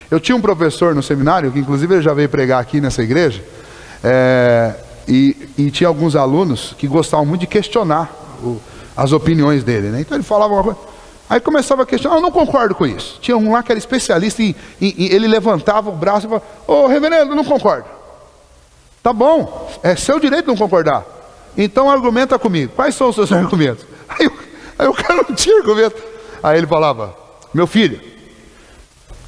Eu tinha um professor no seminário, que inclusive ele já veio pregar aqui nessa igreja, e tinha alguns alunos que gostavam muito de questionar as opiniões dele, né? Então ele falava uma coisa, aí começava a questionar, eu não concordo com isso. Tinha um lá que era especialista e ele levantava o braço e falava, ô reverendo, não concordo. Tá bom, é seu direito não concordar. Então argumenta comigo, quais são os seus argumentos? Aí o cara não tinha argumento. Aí ele falava, meu filho,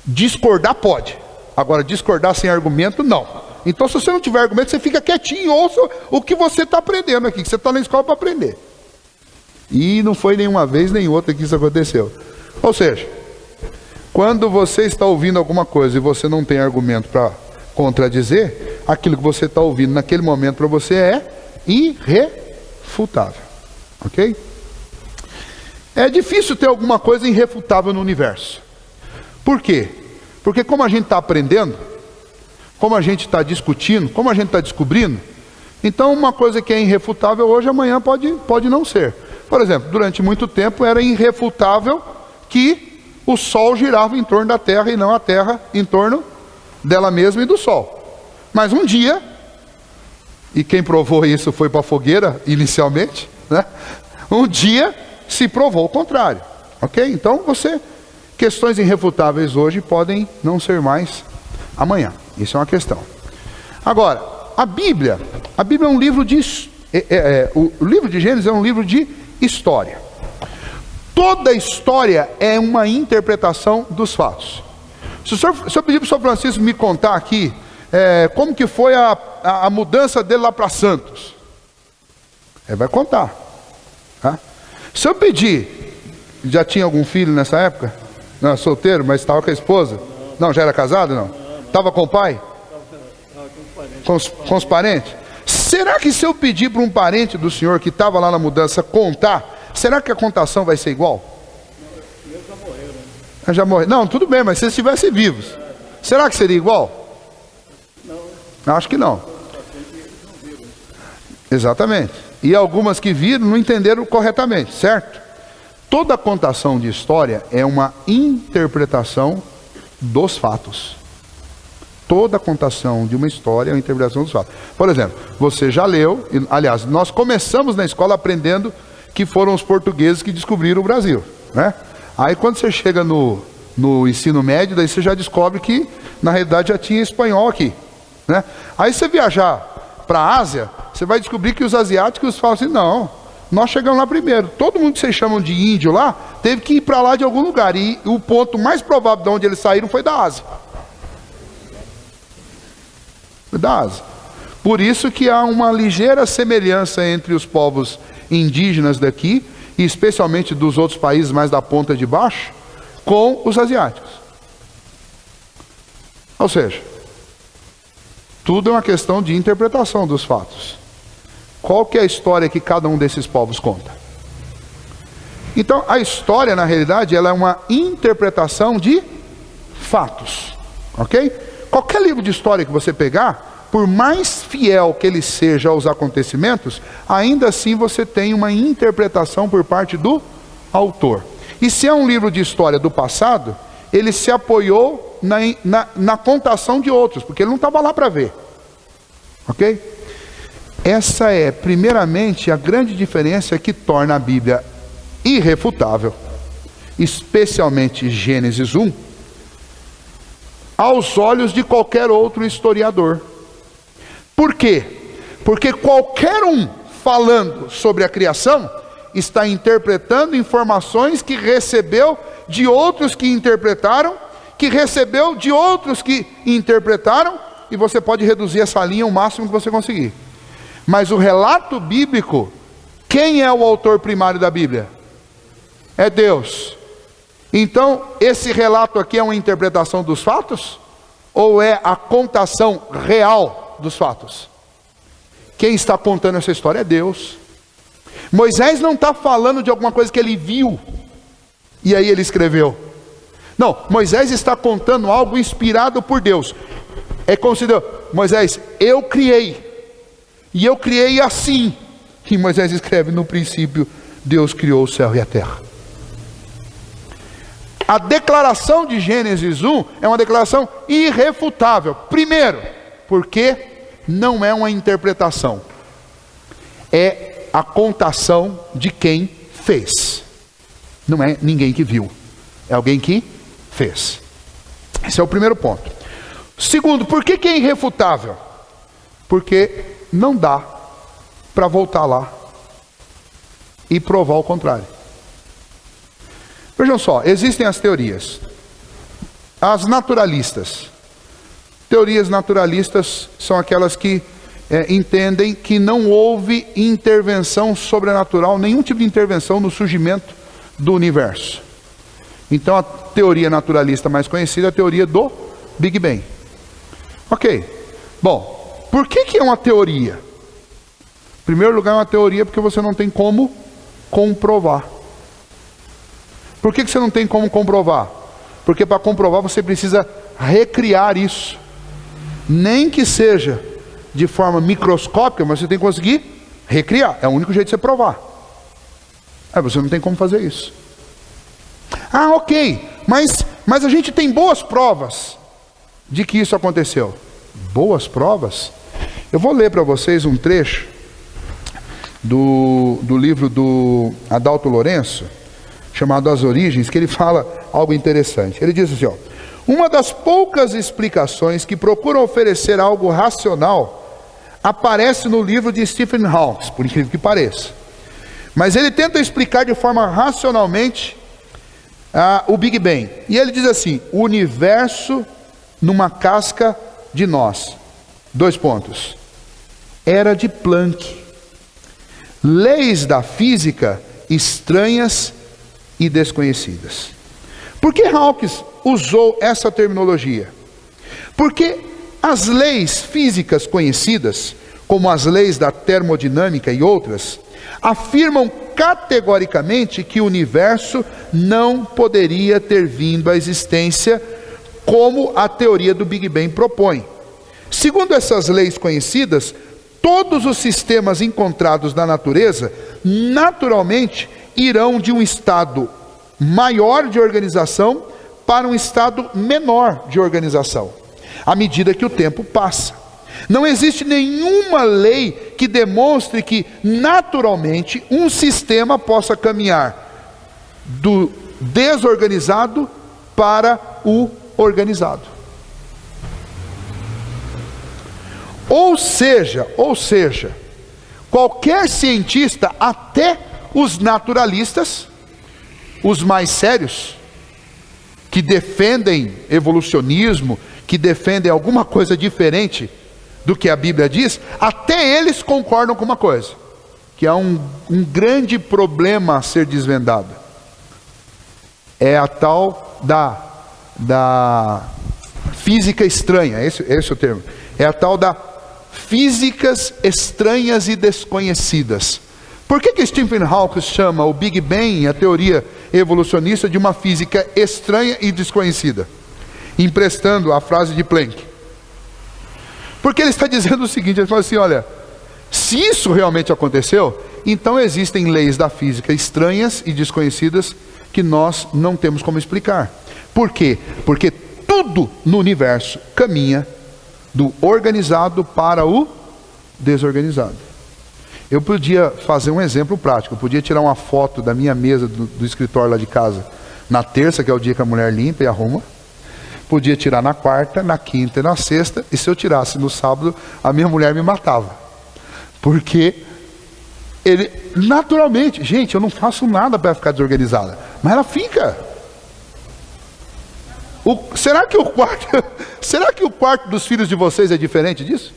discordar pode, agora discordar sem argumento não. Então se você não tiver argumento, você fica quietinho e ouça o que você está aprendendo aqui, que você está na escola para aprender. E não foi nenhuma vez nem outra que isso aconteceu. Ou seja, quando você está ouvindo alguma coisa e você não tem argumento para contradizer, aquilo que você está ouvindo naquele momento para você é irrefutável. Ok? É difícil ter alguma coisa irrefutável no universo. Por quê? Porque como a gente está aprendendo, como a gente está discutindo, como a gente está descobrindo, então uma coisa que é irrefutável hoje, amanhã pode não ser. Por exemplo, durante muito tempo era irrefutável que o Sol girava em torno da Terra e não a Terra em torno dela mesma e do Sol. Mas um dia, e quem provou isso foi para a fogueira inicialmente, né? Um dia se provou o contrário. Ok? Então questões irrefutáveis hoje podem não ser mais amanhã. Isso é uma questão. Agora, a Bíblia é um livro de... o livro de Gênesis é um livro de história. Toda história é uma interpretação dos fatos. Se eu pedir para o Sr. Francisco me contar aqui como que foi a mudança dele lá para Santos, ele vai contar. Tá? Se eu pedir, já tinha algum filho nessa época? Não, solteiro, mas estava com a esposa? Não, já era casado? Não? Estava com o pai? Com os parentes? Será que se eu pedir para um parente do senhor que estava lá na mudança contar, será que a contação vai ser igual? Eles já morreram, né? Já morreram. Não, tudo bem, mas se eles estivessem vivos, será que seria igual? Não. Acho que não. Exatamente. E algumas que viram não entenderam corretamente, certo? Toda contação de história é uma interpretação dos fatos. Toda contação de uma história é uma interpretação dos fatos. Por exemplo, você já leu, aliás, nós começamos na escola aprendendo que foram os portugueses que descobriram o Brasil, né? Aí quando você chega no ensino médio, daí você já descobre que na realidade já tinha espanhol aqui, né? Aí você viajar para a Ásia, você vai descobrir que os asiáticos falam assim, não, nós chegamos lá primeiro. Todo mundo que vocês chamam de índio lá, teve que ir para lá de algum lugar. E o ponto mais provável de onde eles saíram foi da Ásia. Da Ásia. Por isso que há uma ligeira semelhança entre os povos indígenas daqui, e especialmente dos outros países mais da ponta de baixo, com os asiáticos. Ou seja, tudo é uma questão de interpretação dos fatos. Qual que é a história que cada um desses povos conta? Então, a história, na realidade, ela é uma interpretação de fatos. Ok? Qualquer livro de história que você pegar, por mais fiel que ele seja aos acontecimentos, ainda assim você tem uma interpretação por parte do autor. E se é um livro de história do passado, ele se apoiou na contação de outros, porque ele não estava lá para ver. Ok? Essa é, primeiramente, a grande diferença que torna a Bíblia irrefutável, especialmente Gênesis 1, aos olhos de qualquer outro historiador. Por quê? Porque qualquer um falando sobre a criação está interpretando informações que recebeu de outros que interpretaram, que recebeu de outros que interpretaram, e você pode reduzir essa linha ao máximo que você conseguir. Mas o relato bíblico, quem é o autor primário da Bíblia? É Deus. Então, esse relato aqui é uma interpretação dos fatos? Ou é a contação real dos fatos? Quem está contando essa história é Deus. Moisés não está falando de alguma coisa que ele viu e aí ele escreveu. Não, Moisés está contando algo inspirado por Deus. É como se Deus, Moisés, eu criei, e eu criei assim. E Moisés escreve, no princípio Deus criou o céu e a terra. A declaração de Gênesis 1 é uma declaração irrefutável. Primeiro, porque não é uma interpretação, é a contação de quem fez. Não é ninguém que viu, é alguém que fez. Esse é o primeiro ponto. Segundo, por que é irrefutável? Porque não dá para voltar lá e provar o contrário. Vejam só, existem as teorias. As naturalistas. Teorias naturalistas são aquelas que entendem que não houve intervenção sobrenatural, nenhum tipo de intervenção no surgimento do universo. Então a teoria naturalista mais conhecida é a teoria do Big Bang. Ok, bom, por que é uma teoria? Em primeiro lugar, é uma teoria porque você não tem como comprovar. Por que você não tem como comprovar? Porque para comprovar você precisa recriar isso. Nem que seja de forma microscópica, mas você tem que conseguir recriar. É o único jeito de você provar. Você não tem como fazer isso. Ah, ok, mas a gente tem boas provas de que isso aconteceu. Boas provas? Eu vou ler para vocês um trecho do livro do Adalto Lourenço, chamado As Origens, que ele fala algo interessante. Ele diz assim, ó: uma das poucas explicações que procuram oferecer algo racional aparece no livro de Stephen Hawking, por incrível que pareça. Mas ele tenta explicar de forma racionalmente o Big Bang. E ele diz assim: o universo numa casca de nós. 2 pontos. Era de Planck. Leis da física estranhas e desconhecidas. Por que Hawking usou essa terminologia? Porque as leis físicas conhecidas, como as leis da termodinâmica e outras, afirmam categoricamente que o universo não poderia ter vindo à existência como a teoria do Big Bang propõe. Segundo essas leis conhecidas, todos os sistemas encontrados na natureza naturalmente irão de um estado maior de organização para um estado menor de organização, à medida que o tempo passa. Não existe nenhuma lei que demonstre que naturalmente um sistema possa caminhar do desorganizado para o organizado. Ou seja, qualquer cientista, até os naturalistas, os mais sérios, que defendem evolucionismo, que defendem alguma coisa diferente do que a Bíblia diz, até eles concordam com uma coisa, que há um grande problema a ser desvendado. É a tal da física estranha, esse é o termo. É a tal da físicas estranhas e desconhecidas. Por que Stephen Hawking chama o Big Bang, a teoria evolucionista, de uma física estranha e desconhecida? Emprestando a frase de Planck. Porque ele está dizendo o seguinte, ele fala assim, olha, se isso realmente aconteceu, então existem leis da física estranhas e desconhecidas que nós não temos como explicar. Por quê? Porque tudo no universo caminha do organizado para o desorganizado. Eu podia fazer um exemplo prático, eu podia tirar uma foto da minha mesa do escritório lá de casa na terça, que é o dia que a mulher limpa e arruma, podia tirar na quarta, na quinta e na sexta, e se eu tirasse no sábado, a minha mulher me matava. Porque ele, naturalmente, gente, eu não faço nada para ficar desorganizada, mas ela fica. Será que o quarto dos filhos de vocês é diferente disso?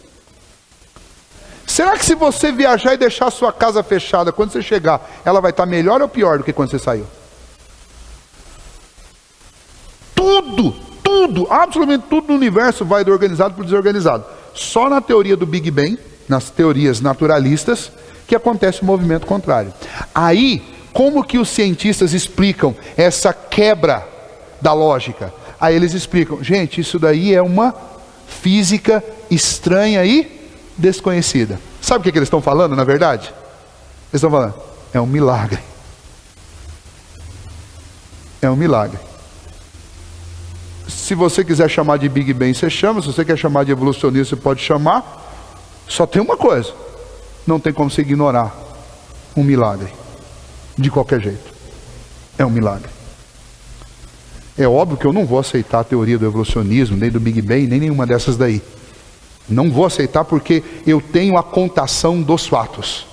Será que se você viajar e deixar a sua casa fechada, quando você chegar, ela vai estar melhor ou pior do que quando você saiu? Tudo, absolutamente tudo no universo vai do organizado para o desorganizado. Só na teoria do Big Bang, nas teorias naturalistas, que acontece o movimento contrário. Aí, como que os cientistas explicam essa quebra da lógica? Aí eles explicam, gente, isso daí é uma física estranha e desconhecida. Sabe o que eles estão falando, na verdade? Eles estão falando, é um milagre. É um milagre. Se você quiser chamar de Big Bang, você chama. Se você quer chamar de evolucionista, você pode chamar. Só tem uma coisa: não tem como você ignorar um milagre. De qualquer jeito. É um milagre. É óbvio que eu não vou aceitar a teoria do evolucionismo, nem do Big Bang, nem nenhuma dessas daí. Não vou aceitar porque eu tenho a contação dos fatos.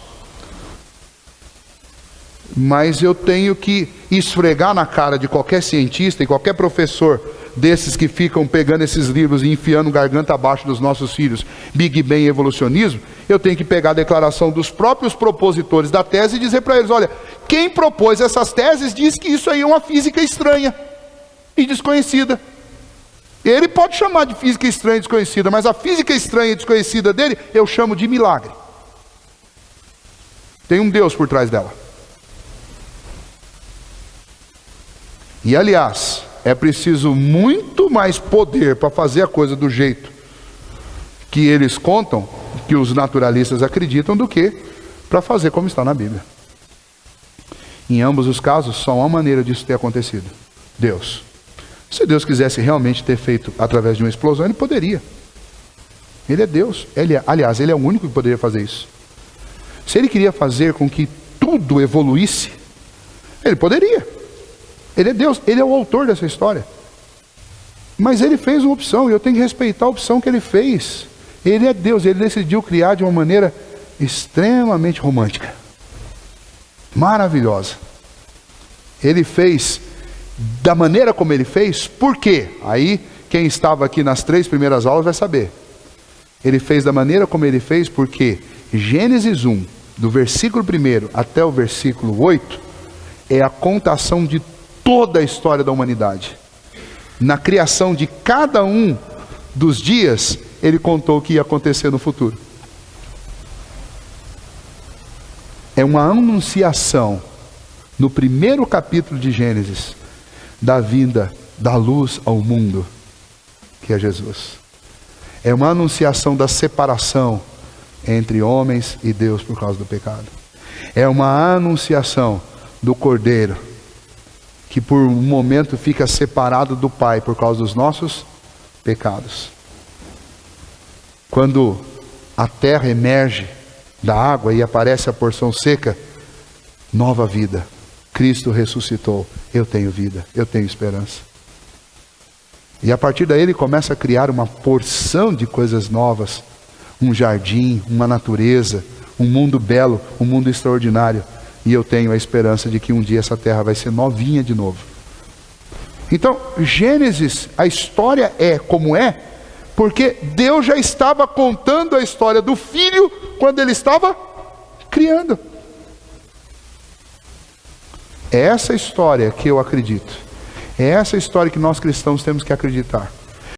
Mas eu tenho que esfregar na cara de qualquer cientista e qualquer professor desses que ficam pegando esses livros e enfiando garganta abaixo dos nossos filhos, Big Bang e evolucionismo. Eu tenho que pegar a declaração dos próprios propositores da tese e dizer para eles: olha, quem propôs essas teses diz que isso aí é uma física estranha e desconhecida. Ele pode chamar de física estranha e desconhecida, mas a física estranha e desconhecida dele eu chamo de milagre. Tem um Deus por trás dela. E aliás, é preciso muito mais poder para fazer a coisa do jeito que eles contam, que os naturalistas acreditam, do que para fazer como está na Bíblia. Em ambos os casos, só há uma maneira disso ter acontecido: Deus. Se Deus quisesse realmente ter feito através de uma explosão, Ele poderia. Ele é Deus. Aliás, Ele é o único que poderia fazer isso. Se Ele queria fazer com que tudo evoluísse, Ele poderia. Ele é Deus, Ele é o autor dessa história. Mas Ele fez uma opção, e eu tenho que respeitar a opção que Ele fez. Ele é Deus, Ele decidiu criar de uma maneira extremamente romântica, maravilhosa. Ele fez da maneira como Ele fez. Por quê? Aí quem estava aqui nas 3 primeiras aulas vai saber. Ele fez da maneira como Ele fez porque Gênesis 1, do versículo 1 até o versículo 8, é a contação de toda a história da humanidade. Na criação de cada um dos dias, Ele contou o que ia acontecer no futuro. É uma anunciação, no primeiro capítulo de Gênesis, da vinda da luz ao mundo, que é Jesus. É uma anunciação da separação entre homens e Deus por causa do pecado. É uma anunciação do Cordeiro, que por um momento fica separado do Pai por causa dos nossos pecados. Quando a terra emerge da água e aparece a porção seca, nova vida. Cristo ressuscitou. Eu tenho vida, eu tenho esperança. E a partir daí Ele começa a criar uma porção de coisas novas. Um jardim, uma natureza, um mundo belo, um mundo extraordinário. E eu tenho a esperança de que um dia essa terra vai ser novinha de novo. Então, Gênesis, a história é como é, porque Deus já estava contando a história do Filho quando Ele estava criando. É essa história que eu acredito. É essa história que nós cristãos temos que acreditar.